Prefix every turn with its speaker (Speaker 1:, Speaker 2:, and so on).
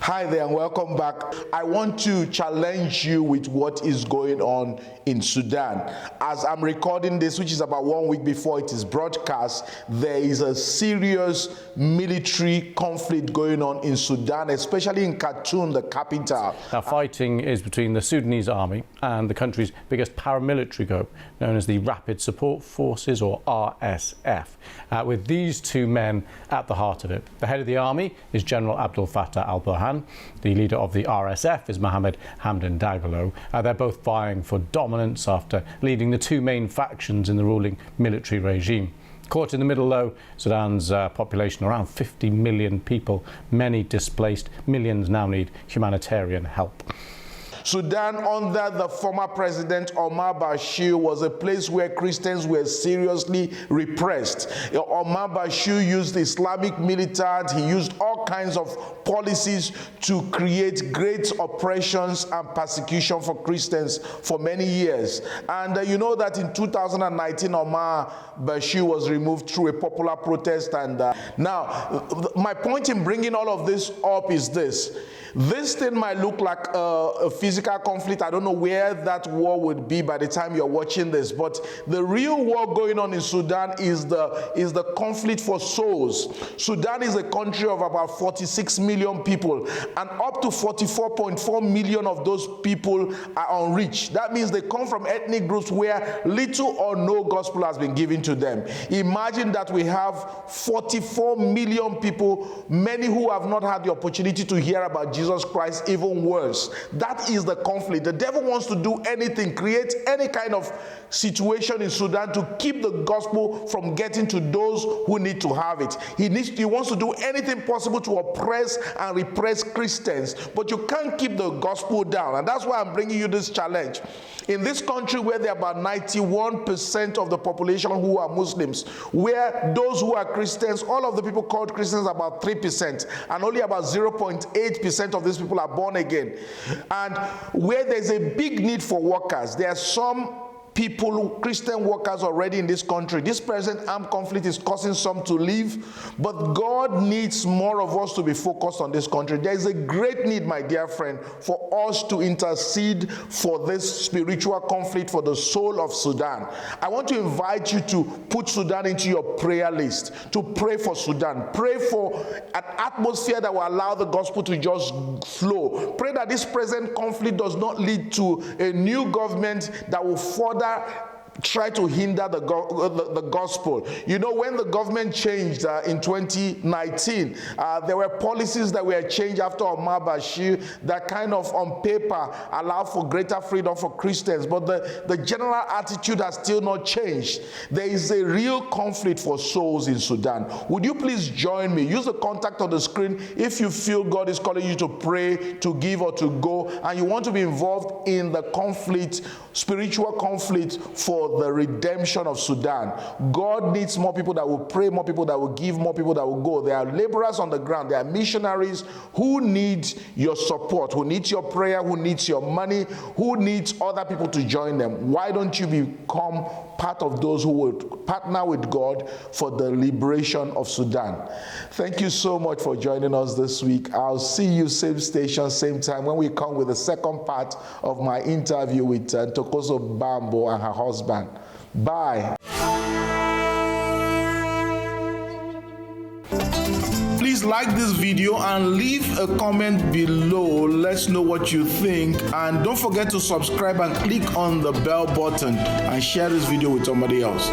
Speaker 1: Hi there and welcome back. I want to challenge you with what is going on in Sudan. As I'm recording this, which is about 1 week before it is broadcast, there is a serious military conflict going on in Sudan, especially in Khartoum, the capital.
Speaker 2: Now, fighting is between the Sudanese army and the country's biggest paramilitary group, known as the Rapid Support Forces, or RSF, with these two men at the heart of it. The head of the army is General Abdel Fattah al-Burhan. The leader of the RSF is Mohammed Hamdan Dagalo. They're both vying for dominance after leading the two main factions in the ruling military regime. Caught in the middle, though, Sudan's population around 50 million people, many displaced, millions now need humanitarian help.
Speaker 1: Sudan, under the former president Omar Bashir, was a place where Christians were seriously repressed. Omar Bashir used Islamic militant, he used all kinds of policies to create great oppressions and persecution for Christians for many years. And you know that in 2019, Omar Bashir was removed through a popular protest. And now, my point in bringing all of this up is this. This thing might look like a physical conflict. I don't know where that war would be by the time you're watching this, but the real war going on in Sudan is the conflict for souls. Sudan is a country of about 46 million people, and up to 44.4 million of those people are unreached. That means they come from ethnic groups where little or no gospel has been given to them. Imagine that we have 44 million people, many who have not had the opportunity to hear about Jesus Christ, even worse. That is the conflict. The devil wants to do anything, create any kind of situation in Sudan to keep the gospel from getting to those who need to have it. He wants to do anything possible to oppress and repress Christians, but you can't keep the gospel down. And that's why I'm bringing you this challenge. In this country where there are about 91% of the population who are Muslims, where those who are Christians, all of the people called Christians are about 3%, and only about 0.8% of these people are born again. And where there's a big need for workers, there are some people, Christian workers already in this country. This present armed conflict is causing some to leave, but God needs more of us to be focused on this country. There is a great need, my dear friend, for us to intercede for this spiritual conflict for the soul of Sudan. I want to invite you to put Sudan into your prayer list, to pray for Sudan. Pray for an atmosphere that will allow the gospel to just flow. Pray that this present conflict does not lead to a new government that will further try to hinder the gospel. You know, when the government changed in 2019, there were policies that were changed after Omar Bashir that kind of on paper allow for greater freedom for Christians, but the general attitude has still not changed. There is a real conflict for souls in Sudan. Would you please join me? Use the contact on the screen if you feel God is calling you to pray, to give, or to go, and you want to be involved in the conflict, spiritual conflict for the redemption of Sudan. God needs more people that will pray, more people that will give, more people that will go. There are laborers on the ground. There are missionaries who need your support, who need your prayer, who needs your money, who needs other people to join them. Why don't you become part of those who would partner with God for the liberation of Sudan? Thank you so much for joining us this week. I'll see you same station, same time when we come with the second part of my interview with Tokoso Bambo and her husband. Bye. Please like this video and leave a comment below. Let's know what you think, and don't forget to subscribe and click on the bell button and share this video with somebody else.